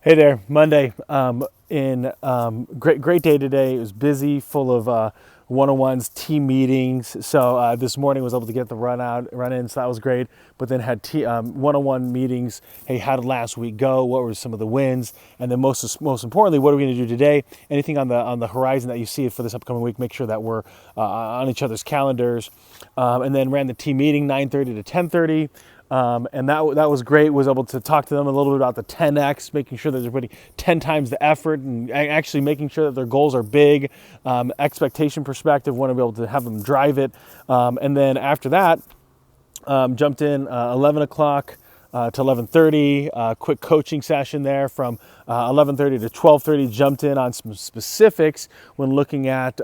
Hey there, Monday. Great day today. It was busy, full of one-on-ones, team meetings. So this morning was able to get the run in, so that was great. But then had one-on-one meetings. Hey, how did last week go? What were some of the wins? And then most importantly, what are we going to do today? Anything on the horizon that you see for this upcoming week? Make sure that we're on each other's calendars. And then ran the team meeting 9:30 to 10:30. And that was great. Was able to talk to them a little bit about the 10x, making sure that they're putting 10 times the effort and actually making sure that their goals are big. Expectation perspective, want to be able to have them drive it. And then after that, jumped in 11 o'clock to 11:30. Quick coaching session there from 11:30 to 12:30. Jumped in on some specifics when looking at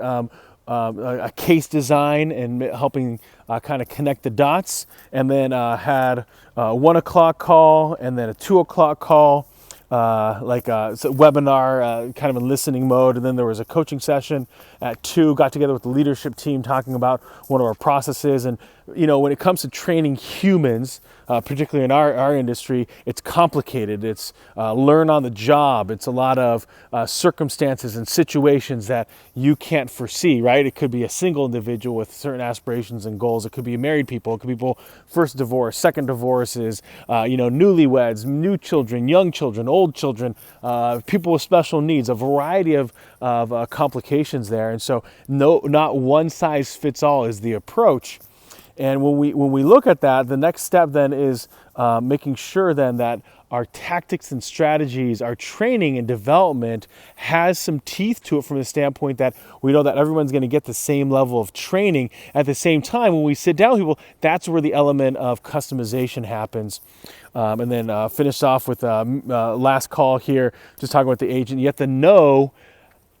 a case design and helping kind of connect the dots, and then had a 1 o'clock call and then a 2 o'clock call, so webinar, kind of in listening mode. And then there was a coaching session at 2, got together with the leadership team talking about one of our processes. And, when it comes to training humans, particularly in our industry, it's complicated. It's learn on the job. It's a lot of circumstances and situations that you can't foresee, right? It could be a single individual with certain aspirations and goals. It could be married people. It could be people first divorce, second divorces, newlyweds, new children, young children, old children, people with special needs, a variety of complications there. And so not one size fits all is the approach. And when we look at that, the next step then is making sure then that our tactics and strategies, our training and development has some teeth to it from the standpoint that we know that everyone's going to get the same level of training. At the same time, when we sit down with people, that's where the element of customization happens. And then finish off with last call here, just talking about the agent. You have to know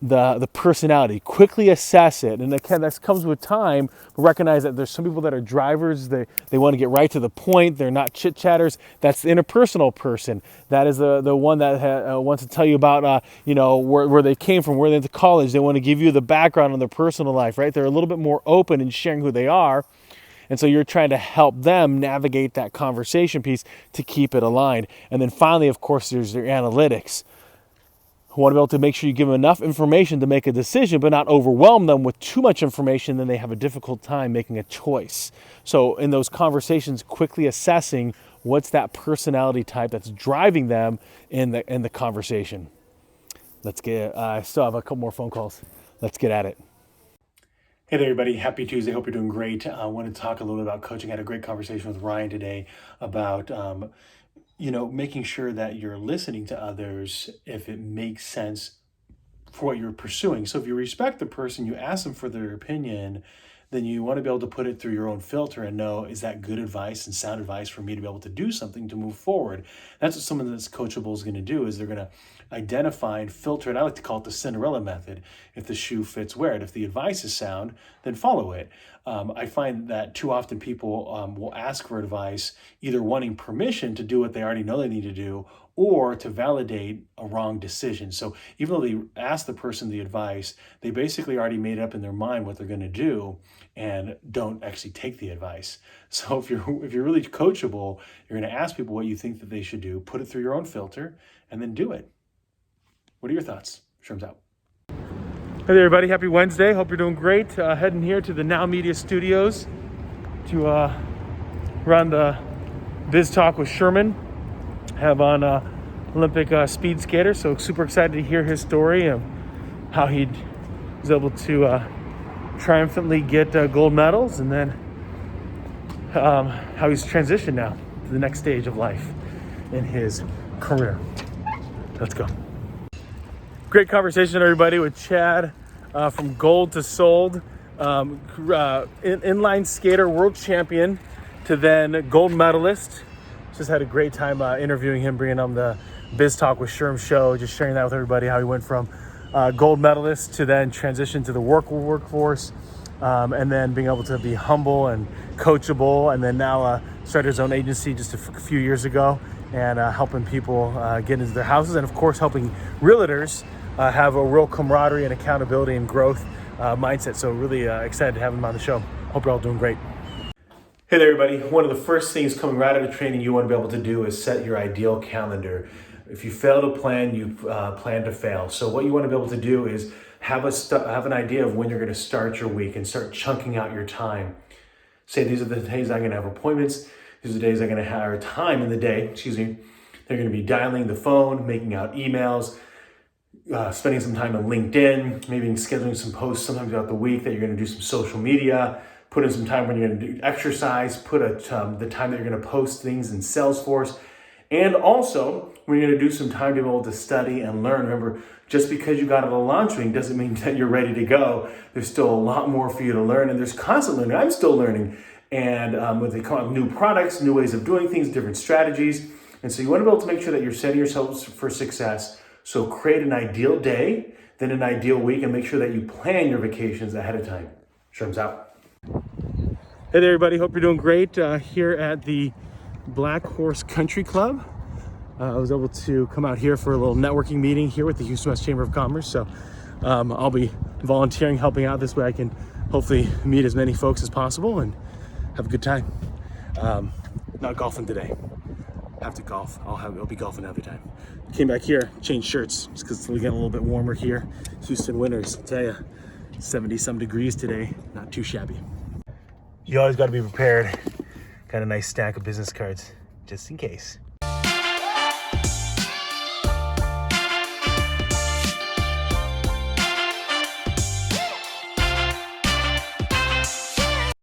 the personality, quickly assess it. And again, that comes with time. Recognize that there's some people that are drivers. They want to get right to the point. They're not chit-chatters. That's the interpersonal person. That is the one that wants to tell you about, where they came from, where they went to college. They want to give you the background on their personal life, right? They're a little bit more open in sharing who they are. And so you're trying to help them navigate that conversation piece to keep it aligned. And then finally, of course, there's your analytics. You want to be able to make sure you give them enough information to make a decision, but not overwhelm them with too much information, then they have a difficult time making a choice. So in those conversations, quickly assessing what's that personality type that's driving them in the conversation. I still have a couple more phone calls. Let's get at it. Hey there, everybody. Happy Tuesday. Hope you're doing great. I want to talk a little bit about coaching. I had a great conversation with Ryan today about making sure that you're listening to others if it makes sense for what you're pursuing. So if you respect the person, you ask them for their opinion, then you want to be able to put it through your own filter and know, is that good advice and sound advice for me to be able to do something to move forward? That's what someone that's coachable is going to do, is they're going to identify and filter it. I like to call it the Cinderella method. If the shoe fits, wear it. If the advice is sound, then follow it. I find that too often people will ask for advice, either wanting permission to do what they already know they need to do, or to validate a wrong decision. So even though they ask the person the advice, they basically already made up in their mind what they're going to do and don't actually take the advice. So if you're really coachable, you're going to ask people what you think that they should do, put it through your own filter, and then do it. What are your thoughts? Sherman's out. Hey there, everybody. Happy Wednesday. Hope you're doing great. Heading here to the Now Media Studios to run the Biz Talk with Sherman. Have on Olympic speed skater, so super excited to hear his story of how he was able to triumphantly get gold medals, and then how he's transitioned now to the next stage of life in his career. Let's go. Great conversation, everybody, with Chad from Gold to Sold, inline skater, world champion, to then gold medalist. Just had a great time interviewing him, bringing on the Biz Talk with Sherm show, just sharing that with everybody, how he went from gold medalist to then transition to the workforce, and then being able to be humble and coachable, and then now started his own agency just a few years ago, and helping people get into their houses, and of course helping realtors have a real camaraderie and accountability and growth mindset. So really excited to have him on the show. Hope you're all doing great. Hey there, everybody. One of the first things coming right out of training you want to be able to do is set your ideal calendar. If you fail to plan, you plan to fail. So what you want to be able to do is have an idea of when you're going to start your week and start chunking out your time. Say these are the days I'm going to have appointments. These are the days I'm going to have time in the day. They're going to be dialing the phone, making out emails, spending some time on LinkedIn, maybe scheduling some posts sometimes throughout the week that you're going to do some social media, put in some time when you're going to do exercise, put the time that you're going to post things in Salesforce, and also when you're going to do some time to be able to study and learn. Remember, just because you got out of the launch meeting doesn't mean that you're ready to go. There's still a lot more for you to learn, and there's constant learning. I'm still learning, and when they come up with new products, new ways of doing things, different strategies, and so you want to be able to make sure that you're setting yourselves for success. So create an ideal day, then an ideal week, and make sure that you plan your vacations ahead of time. Sherman's out. Hey there, everybody. Hope you're doing great here at the Black Horse Country Club. I was able to come out here for a little networking meeting here with the Houston West Chamber of Commerce. So I'll be volunteering, helping out. This way I can hopefully meet as many folks as possible and have a good time. Not golfing today. Have to golf. I'll be golfing another time. Came back here, changed shirts, just because it's getting a little bit warmer here. Houston winters, I'll tell you, 70-some degrees today. Not too shabby. You always got to be prepared. Got a nice stack of business cards, just in case.